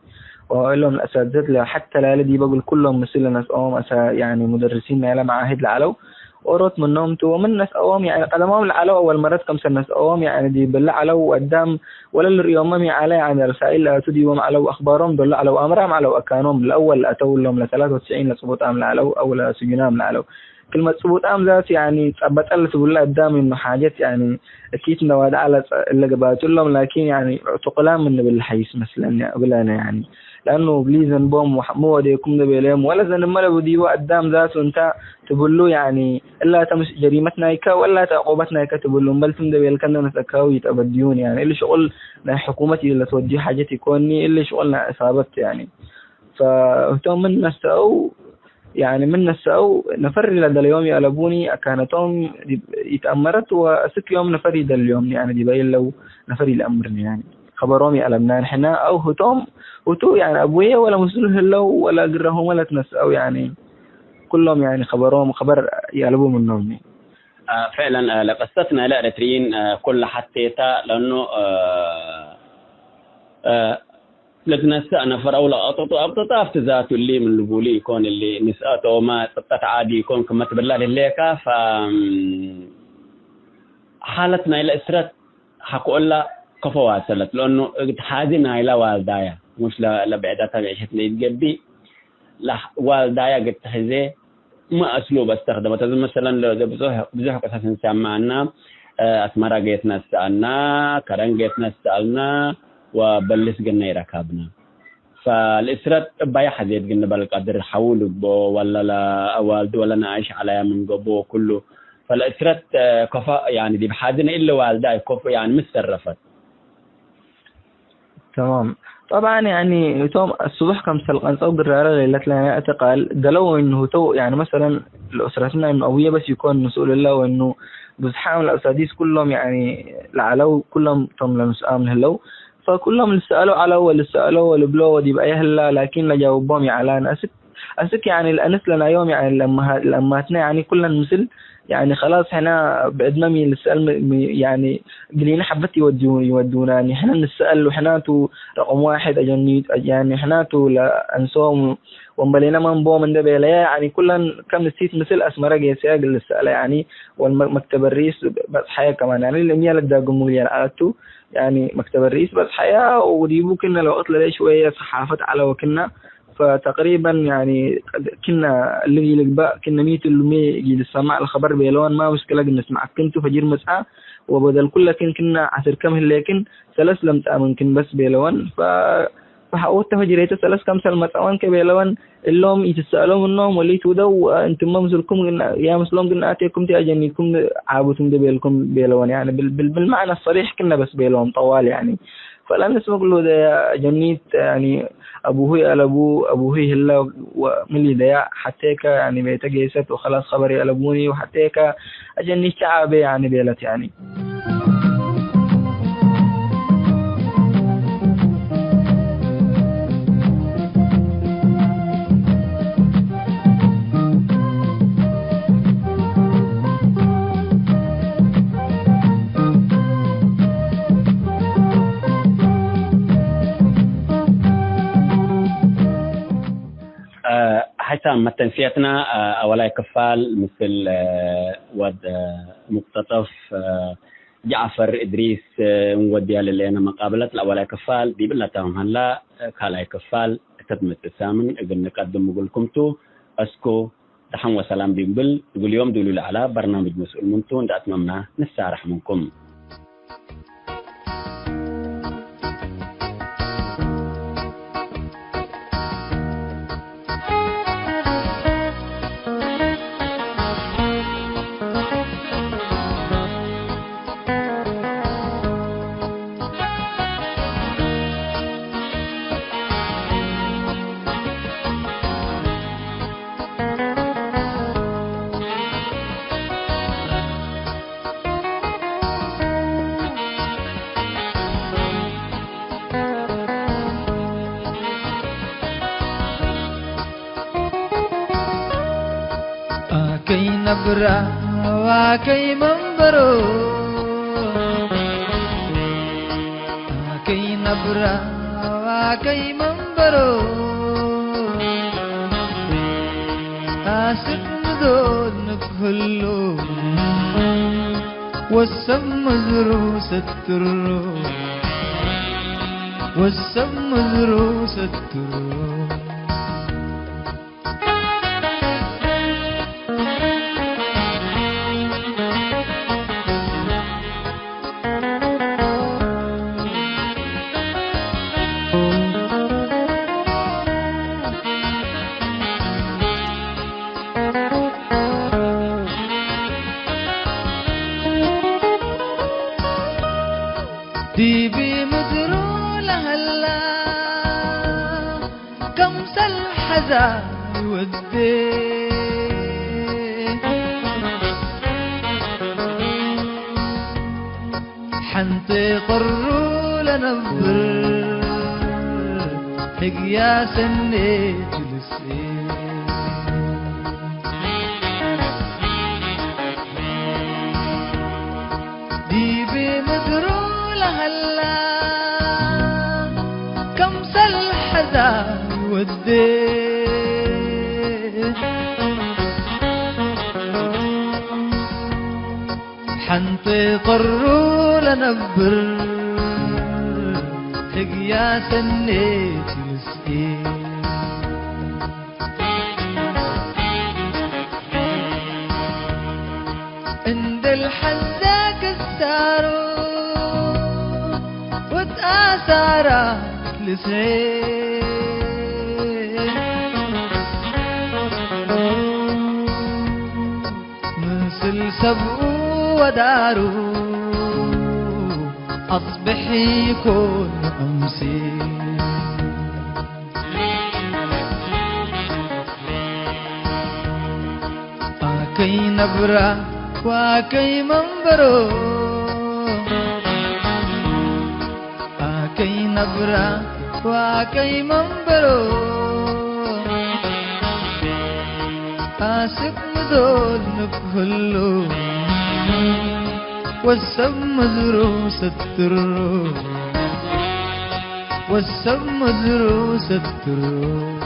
وأقول لهم الأساتذة حتى لا دي بقول كلهم مثل ناس يعني مدرسين على معاهد العلو ورط من نومته ومن ناس أوام يعني قدمهم العلو أول مرات كم سنة ناس أوام يعني دي بالله علو قدام ولا اليوم على يعني رسائل تدي يوم علو أخبارهم دول علو أمرهم علو أكانهم الأول أتوا لهم ل 93 لصبوت أم العلو أو لسجنام العلو. كلمة صبوت أم ذات يعني بتقلت بالله قدام إنه حاجات يعني أكيد نواد على اللي قبلت لهم، لكن يعني اعتقلان من بالحيس مثلا قبلنا يعني لأنه بليزن بوم مو ديكم دبيلهم ولا زن ما بدي قدام ذاته أنت تقول له يعني إلا تمس جريمتنا يكا ولا تعقوبتنا يكا تقول لهم بل تندبيل كنا نتكاو يتبديون يعني اللي شغل حكومتي اللي توجه حاجتي كوني اللي شغلنا إصابت يعني. فهم من نسأو يعني من نسأو نفر لدى اليوم يقلبوني كانتهم يتأمرت وست يوم نفري دا اليوم يعني دي باين لو نفري الأمرني يعني خبرهم يقلبنا نحنا أو هتو يعني أبويا ولا مسؤول هلو ولا قرهم ولا تنسأو يعني كلهم يعني خبرهم خبر يقلبوا من نومي. فعلا لقصتنا لا رترين كل حتيتا لأنه لتنسأ نفر أولا أبطاف ذاته اللي من البولي يكون اللي نسأته وما تتعادي يكون كما تبرلا لليكا ف حالتنا إلى إسرات حقول لا كفوا سلت لأنه حازنا إلى والدايا مش لبعدتها بعيشت لي تجدي لا والدايا قد تهزي ما أسلوب استخدمت مثلا لو بزوح قصص سمعنا أسمرا جيت نسألنا كرن جيت نسألنا وبلس قلنا يركبنا فالإسرات باي حديد قلنا بالقدر حول بو ولا لا والد ولا نعيش على من قبو كله فالإسرات كفا يعني دي بحاجنا إلا والداي كفا يعني مسترفت. تمام طبعا يعني توم الصبح كم سلقان صوب الرارة ليلة لنا اعتقال قالوا إنه تو يعني مثلا لأسرتنا إنه أوية بس يكون مسؤول الله وإنه بزحام الأساديس كلهم يعني العلو كلهم تم لنسأل من هلو فكلهم اللي سألوا علو واللي سألوا واللي بلو ودي بأي هلا لكن لا جاوبهم يعني أسك يعني الأنس لنا يوم يعني الأمهاتنا يعني كلنا مثل يعني خلاص احنا بعدنا من السؤال يعني قلينا حبت يودونا يعني احنا نسأل وحنا تو رقم واحد أجنيد يعني احنا تو لأنسوم ومبلينا من بو من دبيلة يعني كلنا كم نسيت مثل أسمرة جيسيا قل السؤال يعني والمكتب الرئيس بس حياة كمان يعني اللي ميالك دا قموا لي العادتو يعني مكتب الرئيس بس حياة وديبو كنا لو أطلع شوية صحافة على وكنا فتقريبا يعني كنا اللي لقباء كنا 100% يجي السماع الخبر بيلون ما مشكلة نسمع كنتو فجير مسعى وبدل كل كنا عسر كم لكن ثلاث لم تأمن كن بس بيلون فحاولت فجريت ثلاث كم سلمة أوان كبيلون اللهم يتسألون منهم واللي تودوا أنتم ممزلكم يا مسلم قلنا آتيكم تأجنيكم عابتم دبيلكم بيلون يعني بالمعنى الصريح كنا بس بيلون طوال يعني فلا نسمع كله ده جنيت يعني أبوه على أبوه هلا وملي ده حتى يعني بيتجيست وخلاص خبري على أبوني وحتى أجني شعبي يعني بيلت يعني. حتى متنسيتنا أولا كفال مثل ود مقتطف جعفر إدريس وديا اللي أنا مقابلة الأولا كفال دي بلتهم هلا كلا كفال تدمت الثامن إذن نقدم لكم تو أسكو دحم وسلام بيمبل يقول يوم دولوا على برنامج مسؤول منتون دا أتممنا نستعرح منكم. كي نبرة وكي منبرو كي نبرة وكي منبرو آسف ذون كله والسم مزرو سترو والسم مزرو سترو ديبي مدرو لهلا كمس الحزان ودي حنطي قرو لنبر حقيا سنيت لسي ديبي مدرو هلا كمس الحزان ودي حنطي قرو لنبر حقيا سنيت لسئي عند الحزاك السارو وتآثارك لسعيد مثل سبقو ودارو أصبح يكون أمسي كي نبرة وكي منبرو كي نبرة وكي منبرو آسف مدول نكهلو والسب مزرو سترو والسب مزرو سترو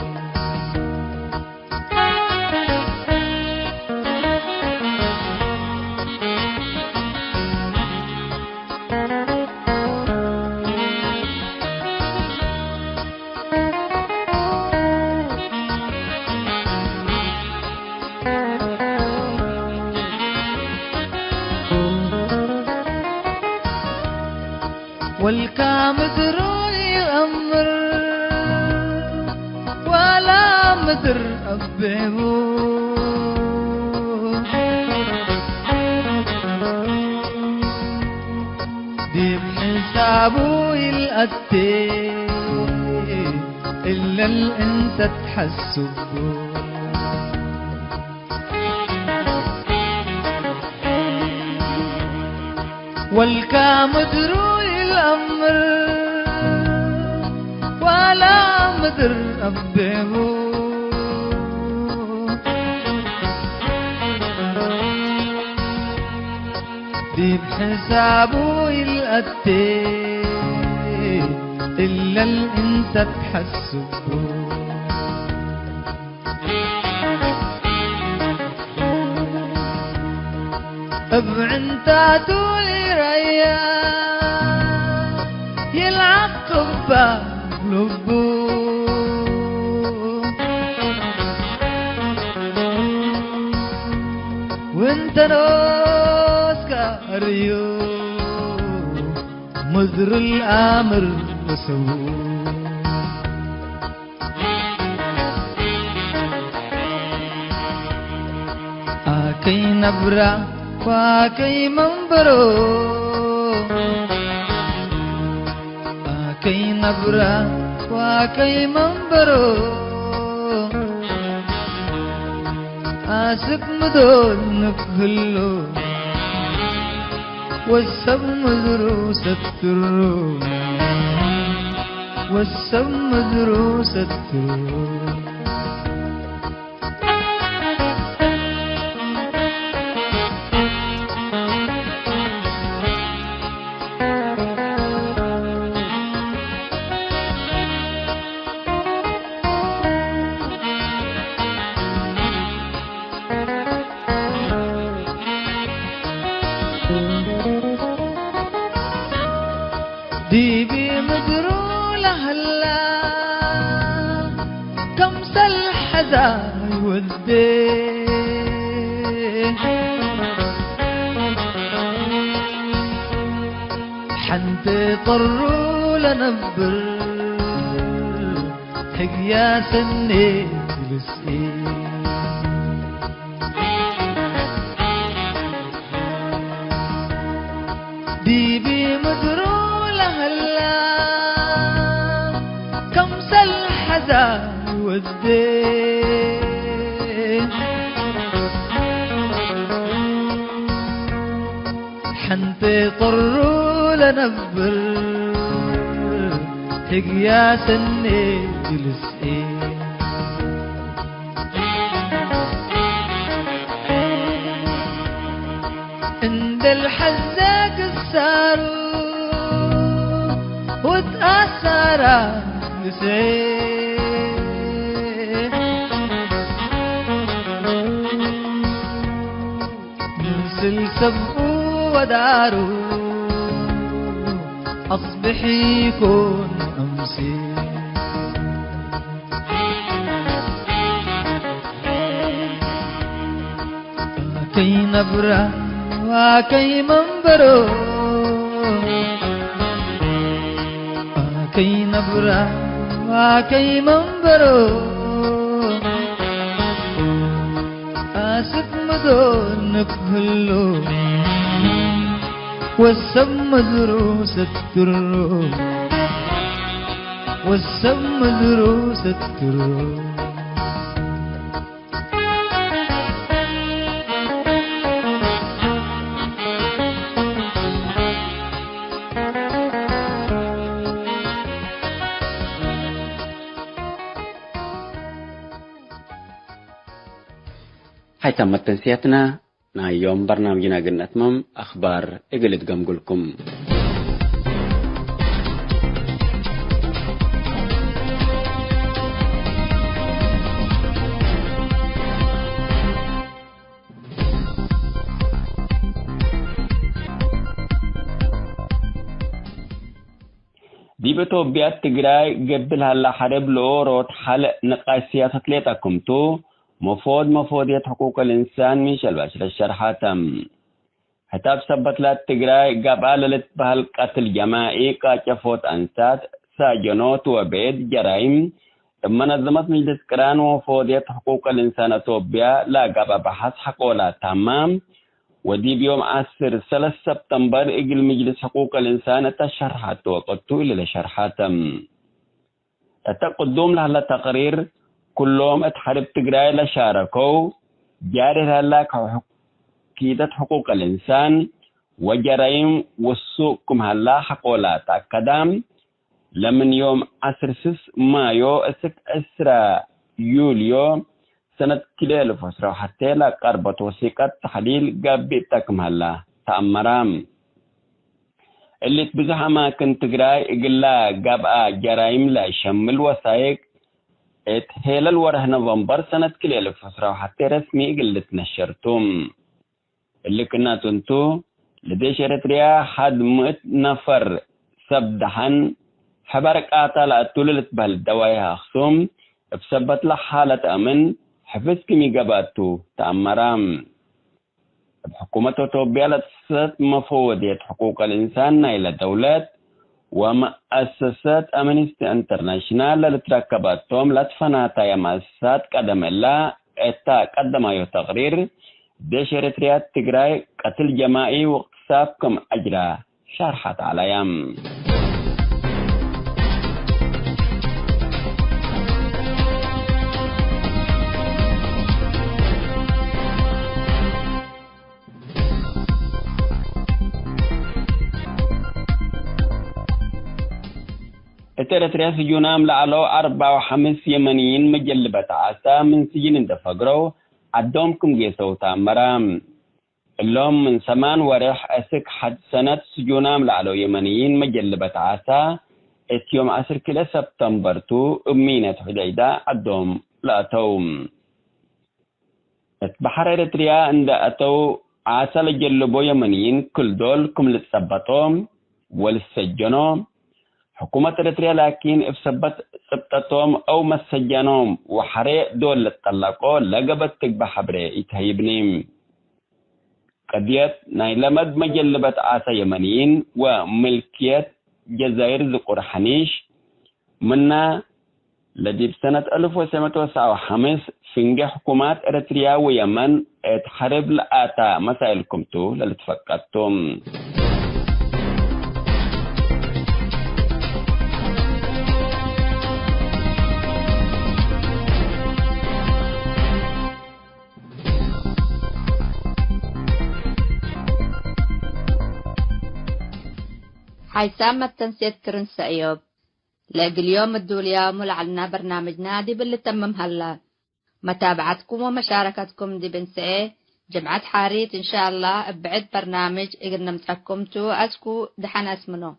والكامدر يأمر ولا مدر أبهو دي بحسابه يلقتي إلا اللي انت تحسبه والكامدر الأمر ولا مدر أبهو دي بحسابه يلقتي إلا اللي انت تحسبه ابعنتاتو يريا يلعقب بلبو وانت نوسكا ريو مزر الامر وسو كي نبرة وكي منبرو كي نبرة وكي منبرو آسف مدول نكهلو والسب مزرو سترو والسب مزرو سترو مدرو لهلا كم سالحزاي والدين حنتطروا لنبر حقيا سنيت لسئين بيبي مدرو لهلا كم سالحزاي والدين حنتطروا لنبر حقيا سنيت لسئين عند الحزاق السارو وتأثر نسيت ننسل سبقو ودارو أصبح يكون أمسي كي نبرة وكي منبرو كي نبرة وكي منبرو آسف مدون كله والسم دروس الترو والسم دروس الترو هاي تمت تنسيتنا يوم برنامجنا قلنا أتمم أخبار إقلت قمقلكم ديبتو بيات تقراي قبل هلا حرب لورو حلق نقاش سياسة ليتكم تو مفوضية حقوق الإنسان ميشيل باشر الشرحاتم هتاب سبت لا تقراي قبالة بهالقتل جماعي كاشفوت أنسات ساجنوت وبيد جرائم منظمة مجلس كران ومفوضية حقوق الإنسان توبيا لا قبا بحث حقولا تمام ودي بيوم 10 سبتمبر إجل مجلس حقوق الإنسان تشرحات وقدتو إلى شرحاتم التقدم لها تقرير كلهم اتحرب تقراي لشاركوا جاري هلا كيدة حقوق الإنسان وجرائم والسوقكم هلا حقولا تأكدام لمن يوم 10 مايو أسرة يوليو سنة كليل فسروا حتى لا قربة وثيقة تحليل قابتكم هلا تأمرام اللي تبزح ما كنت تقراي إقلا قابا جرائم لا شمل وثائق هيل وره نوفمبر سنة كليل فسروا حتى رسمي قلت نشرتم اللي كنا تنتو لدي شرطريا حد 100 نفر سبدحن حبرك آتال أتولت بهالدوايا أخصم بسبت لحالة أمن حفظ كمي قباتو تأمرام بحكومة توبيا لتسات مفوضية حقوق الإنسان إلى دولات ومؤسسات أمنستي انترناشنال لتركباتهم لتفناتا يا مؤسسات قدم الله اتا قدم ايو تقرير ديش اريتريا تقراي قتل جماعي واقتصابكم أجرا شرحت عليهم اترتريا سجونام لعلو 4 و5 يمنيين مجلبة عسا من سجن اندفقروا عدومكم جيسو تامرام اللهم من 8 ورح اسك حد سنة سجونام لعلو يمنيين مجلبة عسا اتيوم 10 كلا سبتمبر تو امينة حديدة عدوم لأتوم اتبحر ارتريا عند اتو عسا لجلبو يمنيين كل دول كم لتثبتوم ولسجنوم حكومة إريتريا لكن إفسبت سبتتهم أو مسجنهم وحريق دول الطلاقو لقبت تقبح حبري يتهيبنيم قضية نايلمد مجلبة عاسى يمنيين وملكية جزائر ذكور حنيش منا لدي بسنة 1995 فنجي حكومات إريتريا ويمن اتحرب لآتا مسائلكم تو للتفقدتم حيسام التنسيق كرنس أيوب لاقي اليوم الدوليا ملعلنا برنامج نادي باللي تمم هلا متابعتكم ومشاركتكم دي بنسئة جمعة حاريت إن شاء الله بعد برنامج إقرنا متحكمتو أسكو دحنا اسمنو